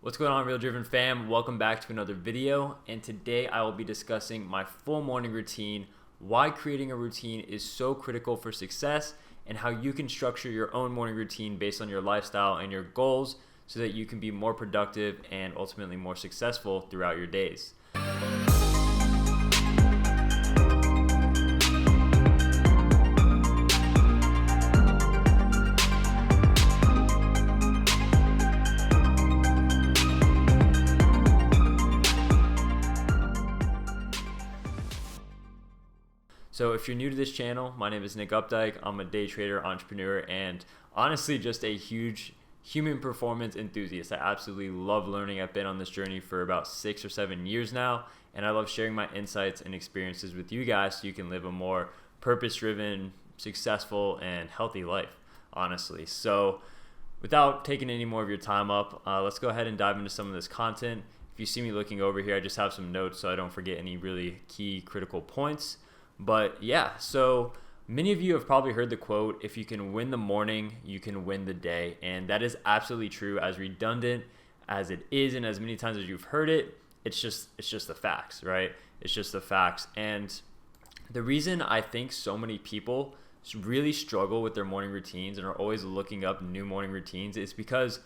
What's going on, Real Driven fam? Welcome back to another video, and today I will be discussing my full morning routine, why creating a routine is so critical for success, and how you can structure your own morning routine based on your lifestyle and your goals so that you can be more productive and ultimately more successful throughout your days. So if you're new to this channel, my name is Nick Updike. I'm a day trader, entrepreneur, and honestly just a huge human performance enthusiast. I absolutely love learning. I've been on this journey for about 6 or 7 years now, and I love sharing my insights and experiences with you guys so you can live a more purpose-driven, successful, and healthy life, honestly. So without taking any more of your time up, let's go ahead and dive into some of this content. If you see me looking over here, I just have some notes so I don't forget any really key critical points. But yeah, so many of you have probably heard the quote, if you can win the morning, you can win the day. And that is absolutely true. As redundant as it is and as many times as you've heard it, it's just the facts, right? It's just the facts. And the reason I think so many people really struggle with their morning routines and are always looking up new morning routines is because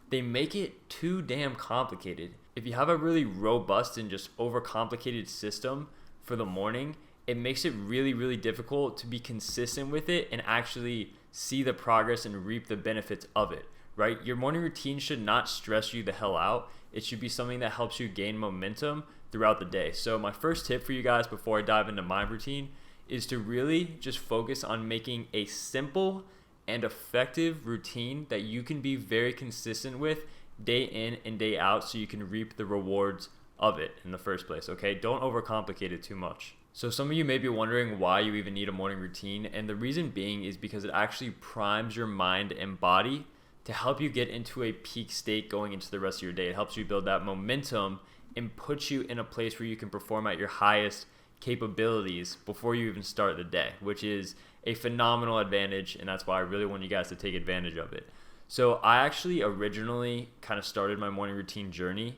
they make it too damn complicated. If you have a really robust and just overcomplicated system for the morning, it makes it really, really difficult to be consistent with it and actually see the progress and reap the benefits of it, right? Your morning routine should not stress you the hell out. It should be something that helps you gain momentum throughout the day. So my first tip for you guys before I dive into my routine is to really just focus on making a simple and effective routine that you can be very consistent with day in and day out so you can reap the rewards of it in the first place, okay? Don't overcomplicate it too much. So some of you may be wondering why you even need a morning routine, and the reason being is because it actually primes your mind and body to help you get into a peak state going into the rest of your day. It helps you build that momentum and puts you in a place where you can perform at your highest capabilities before you even start the day, which is a phenomenal advantage, and that's why I really want you guys to take advantage of it. So I actually originally kind of started my morning routine journey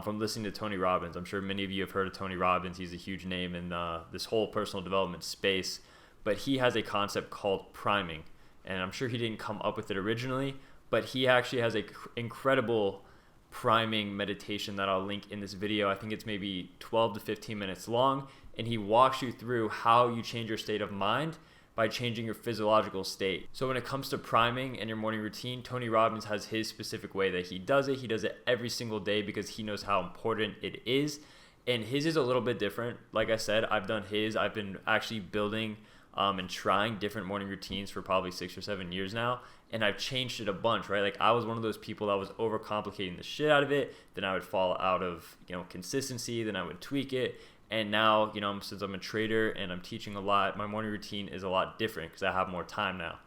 from listening to Tony Robbins. I'm sure many of you have heard of Tony Robbins. He's a huge name in this whole personal development space, but he has a concept called priming, and I'm sure he didn't come up with it originally, but he actually has an incredible priming meditation that I'll link in this video. I think it's maybe 12 to 15 minutes long, and he walks you through how you change your state of mind by changing your physiological state. So when it comes to priming and your morning routine, Tony Robbins has his specific way that he does it. He does it every single day because he knows how important it is. And his is a little bit different. Like I said, I've done his. I've been actually building and trying different morning routines for probably 6 or 7 years now. And I've changed it a bunch, right? Like I was one of those people that was overcomplicating the shit out of it. Then I would fall out of, consistency. Then I would tweak it. And now, since I'm a trader and I'm teaching a lot, my morning routine is a lot different because I have more time now.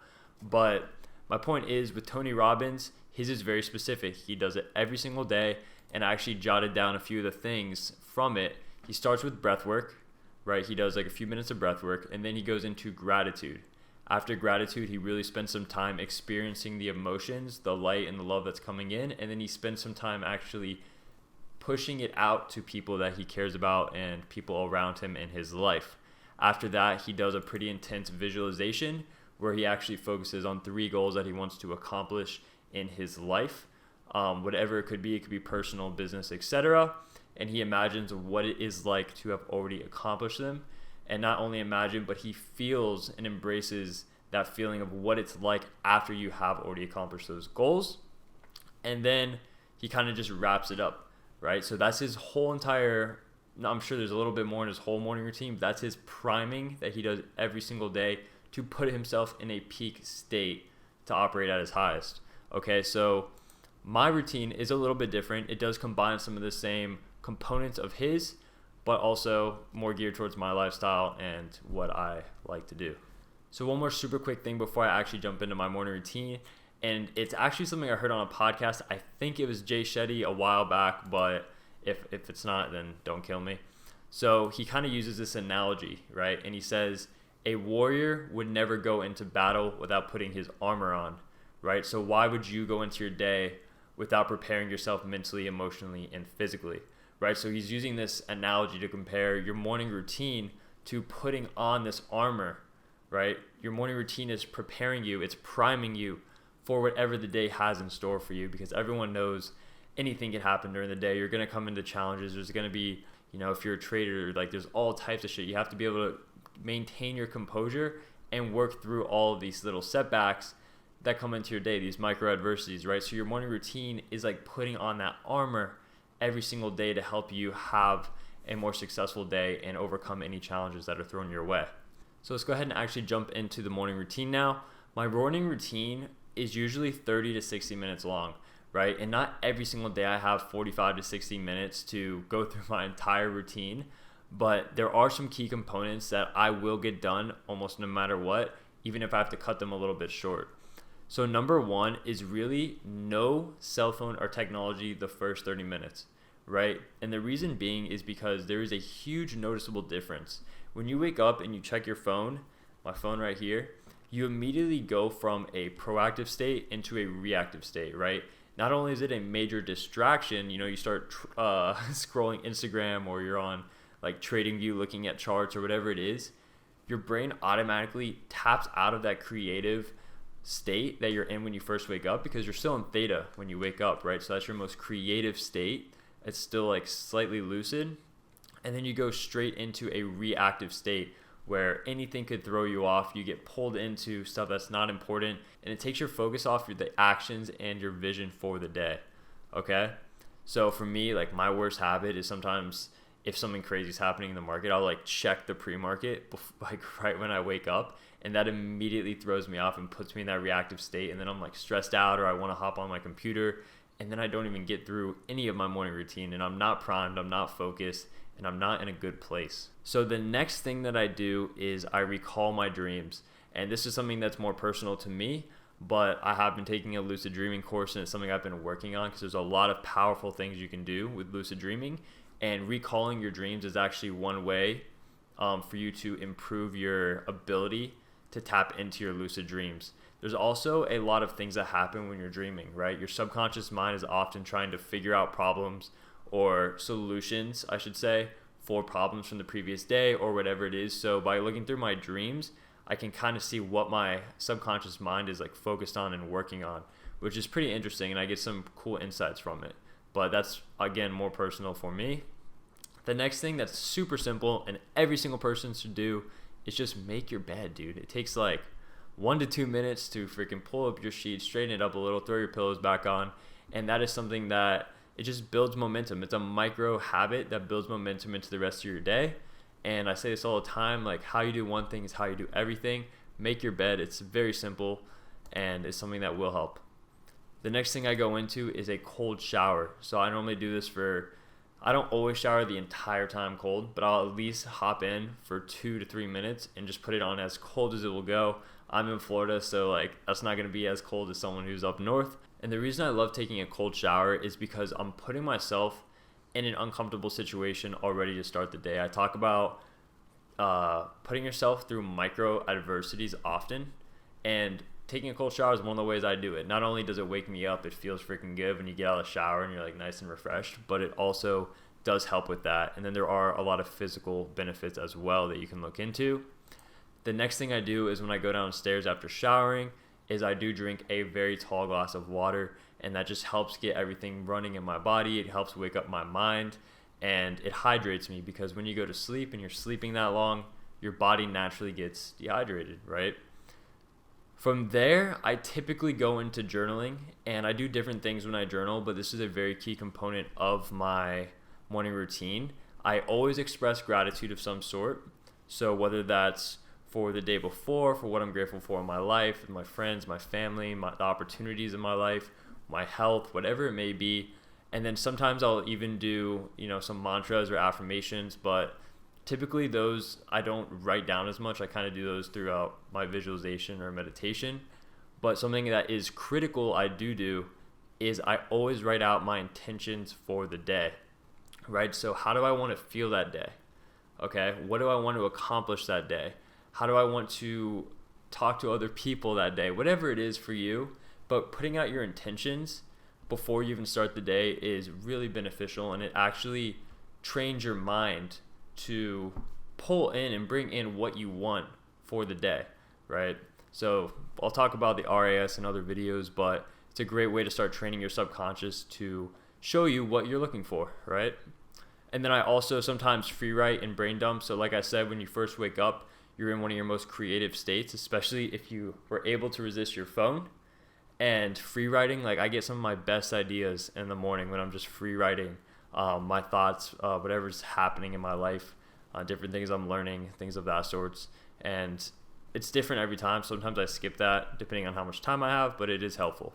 But my point is with Tony Robbins, his is very specific. He does it every single day, and I actually jotted down a few of the things from it. He starts with breathwork, right? He does like a few minutes of breathwork, and then he goes into gratitude. After gratitude, he really spends some time experiencing the emotions, the light and the love that's coming in, and then he spends some time actually pushing it out to people that he cares about and people around him in his life. After that, he does a pretty intense visualization where he actually focuses on 3 goals that he wants to accomplish in his life. Whatever it could be personal, business, etc. And he imagines what it is like to have already accomplished them. And not only imagine, but he feels and embraces that feeling of what it's like after you have already accomplished those goals. And then he kind of just wraps it up. Right, so that's his whole entire, I'm sure there's a little bit more in his whole morning routine, but that's his priming that he does every single day to put himself in a peak state to operate at his highest. Okay, so my routine is a little bit different. It does combine some of the same components of his, but also more geared towards my lifestyle and what I like to do. So one more super quick thing before I actually jump into my morning routine. And it's actually something I heard on a podcast. I think it was Jay Shetty a while back, but if it's not, then don't kill me. So he kind of uses this analogy, right? And he says, a warrior would never go into battle without putting his armor on, right? So why would you go into your day without preparing yourself mentally, emotionally, and physically, right? So he's using this analogy to compare your morning routine to putting on this armor, right? Your morning routine is preparing you, it's priming you for whatever the day has in store for you, because everyone knows anything can happen during the day. You're going to come into challenges. There's going to be, if you're a trader, like there's all types of shit. You have to be able to maintain your composure and work through all of these little setbacks that come into your day, these micro adversities, right? So your morning routine is like putting on that armor every single day to help you have a more successful day and overcome any challenges that are thrown your way. So let's go ahead and actually jump into the morning routine now. My morning routine is usually 30 to 60 minutes long, right? And not every single day I have 45 to 60 minutes to go through my entire routine, but there are some key components that I will get done almost no matter what, even if I have to cut them a little bit short. So number one is really no cell phone or technology the first 30 minutes, right? And the reason being is because there is a huge noticeable difference. When you wake up and you check your phone, my phone right here, you immediately go from a proactive state into a reactive state, right? Not only is it a major distraction, you start scrolling Instagram, or you're on like TradingView looking at charts or whatever it is, your brain automatically taps out of that creative state that you're in when you first wake up, because you're still in theta when you wake up, right? So that's your most creative state. It's still like slightly lucid. And then you go straight into a reactive state where anything could throw you off. You get pulled into stuff that's not important, and it takes your focus off the actions and your vision for the day. Okay? So for me, like my worst habit is sometimes if something crazy is happening in the market, I'll like check the pre-market like right when I wake up, and that immediately throws me off and puts me in that reactive state, and then I'm like stressed out, or I want to hop on my computer, and then I don't even get through any of my morning routine, and I'm not primed, I'm not focused, and I'm not in a good place. So the next thing that I do is I recall my dreams. And this is something that's more personal to me, but I have been taking a lucid dreaming course, and it's something I've been working on because there's a lot of powerful things you can do with lucid dreaming. And recalling your dreams is actually one way for you to improve your ability to tap into your lucid dreams. There's also a lot of things that happen when you're dreaming, right? Your subconscious mind is often trying to figure out problems or solutions, I should say, for problems from the previous day or whatever it is. So by looking through my dreams, I can kind of see what my subconscious mind is like focused on and working on, which is pretty interesting, and I get some cool insights from it. But that's, again, more personal for me. The next thing that's super simple and every single person should do is just make your bed, dude. It takes like 1 to 2 minutes to freaking pull up your sheets, straighten it up a little, throw your pillows back on, and that is something that it just builds momentum. It's a micro habit that builds momentum into the rest of your day. And I say this all the time, like how you do one thing is how you do everything. Make your bed. It's very simple, and it's something that will help. The next thing I go into is a cold shower. So I normally do this I don't always shower the entire time cold, but I'll at least hop in for 2 to 3 minutes and just put it on as cold as it will go. I'm in Florida, so like that's not going to be as cold as someone who's up north. And the reason I love taking a cold shower is because I'm putting myself in an uncomfortable situation already to start the day. I talk about putting yourself through micro adversities often, and taking a cold shower is one of the ways I do it. Not only does it wake me up, it feels freaking good when you get out of the shower and you're like nice and refreshed, but it also does help with that. And then there are a lot of physical benefits as well that you can look into. The next thing I do is when I go downstairs after showering is I do drink a very tall glass of water, and that just helps get everything running in my body. It helps wake up my mind, and it hydrates me, because when you go to sleep and you're sleeping that long, your body naturally gets dehydrated, right? From there, I typically go into journaling, and I do different things when I journal, but this is a very key component of my morning routine. I always express gratitude of some sort. So whether that's for the day before, for what I'm grateful for in my life, my friends, my family, the opportunities in my life, my health, whatever it may be. And then sometimes I'll even do, some mantras or affirmations, but typically those I don't write down as much. I kind of do those throughout my visualization or meditation. But something that is critical I do is I always write out my intentions for the day, right? So how do I want to feel that day? Okay, what do I want to accomplish that day? How do I want to talk to other people that day? Whatever it is for you, but putting out your intentions before you even start the day is really beneficial, and it actually trains your mind to pull in and bring in what you want for the day, right? So I'll talk about the RAS in other videos, but it's a great way to start training your subconscious to show you what you're looking for, right? And then I also sometimes free write and brain dump. So like I said, when you first wake up, you're in one of your most creative states, especially if you were able to resist your phone. And free writing, like I get some of my best ideas in the morning when I'm just free writing my thoughts, whatever's happening in my life, different things I'm learning, things of that sorts. And it's different every time. Sometimes I skip that depending on how much time I have, but it is helpful.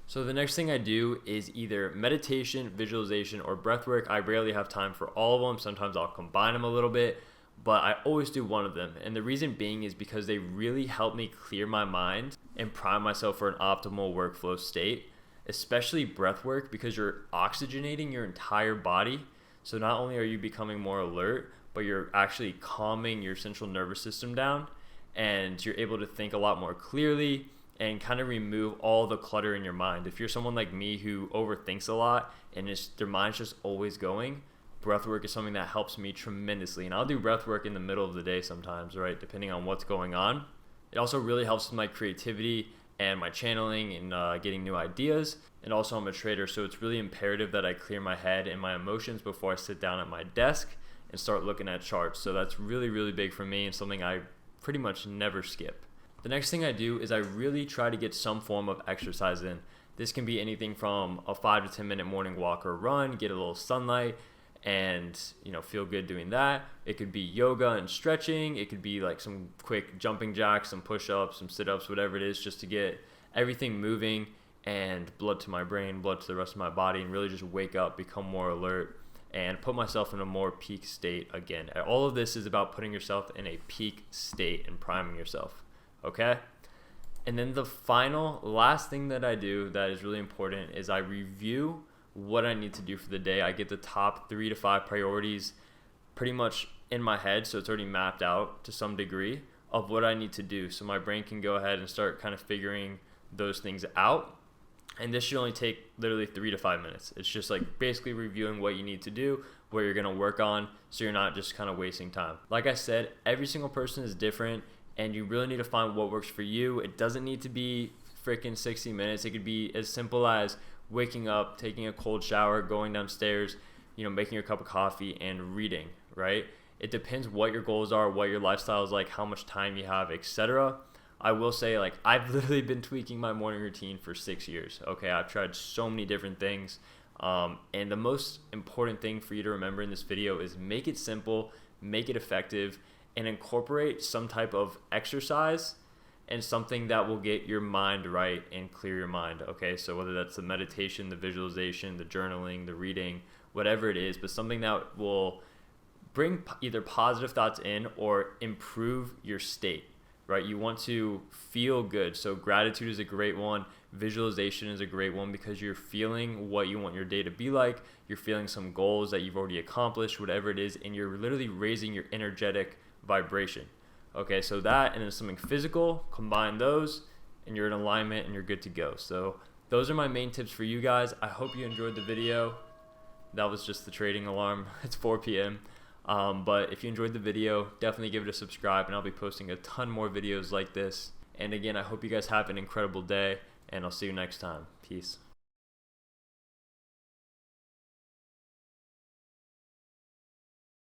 So the next thing I do is either meditation, visualization, or breath work. I rarely have time for all of them. Sometimes I'll combine them a little bit, but I always do one of them. And the reason being is because they really help me clear my mind and prime myself for an optimal workflow state, especially breath work, because you're oxygenating your entire body. So not only are you becoming more alert, but you're actually calming your central nervous system down, and you're able to think a lot more clearly and kind of remove all the clutter in your mind. If you're someone like me who overthinks a lot and their mind's just always going, breathwork is something that helps me tremendously. And I'll do breathwork in the middle of the day sometimes, right? Depending on what's going on. It also really helps with my creativity and my channeling and getting new ideas. And also I'm a trader, so it's really imperative that I clear my head and my emotions before I sit down at my desk and start looking at charts. So that's really, really big for me and something I pretty much never skip. The next thing I do is I really try to get some form of exercise in. This can be anything from a 5 to 10 minute morning walk or run, get a little sunlight, and feel good doing that. It could be yoga and stretching. It could be like some quick jumping jacks, some push-ups, some sit-ups, whatever it is, just to get everything moving and blood to my brain, blood to the rest of my body, and really just wake up, become more alert, and put myself in a more peak state again. All of this is about putting yourself in a peak state and priming yourself. Okay? And then the last thing that I do that is really important is I review what I need to do for the day. I get the top 3 to 5 priorities pretty much in my head, so it's already mapped out to some degree of what I need to do. So my brain can go ahead and start kind of figuring those things out. And this should only take literally 3 to 5 minutes. It's just like basically reviewing what you need to do, what you're going to work on, so you're not just kind of wasting time. Like I said, every single person is different, and you really need to find what works for you. It doesn't need to be freaking 60 minutes. It could be as simple as waking up, taking a cold shower, going downstairs, making your cup of coffee and reading, right? It depends what your goals are, what your lifestyle is like, how much time you have, etc. I will say, like, I've literally been tweaking my morning routine for 6 years. Okay, I've tried so many different things. And the most important thing for you to remember in this video is make it simple, make it effective, and incorporate some type of exercise and something that will get your mind right and clear your mind. Okay, so whether that's the meditation, the visualization, the journaling, the reading, whatever it is, but something that will bring either positive thoughts in or improve your state, right? You want to feel good. So gratitude is a great one. Visualization is a great one because you're feeling what you want your day to be like. You're feeling some goals that you've already accomplished, whatever it is, and you're literally raising your energetic vibration. Okay, so that and then something physical, combine those and you're in alignment and you're good to go. So those are my main tips for you guys. I hope you enjoyed the video. That was just the trading alarm. It's 4 p.m. But if you enjoyed the video, definitely give it a subscribe, and I'll be posting a ton more videos like this. And again, I hope you guys have an incredible day, and I'll see you next time. Peace.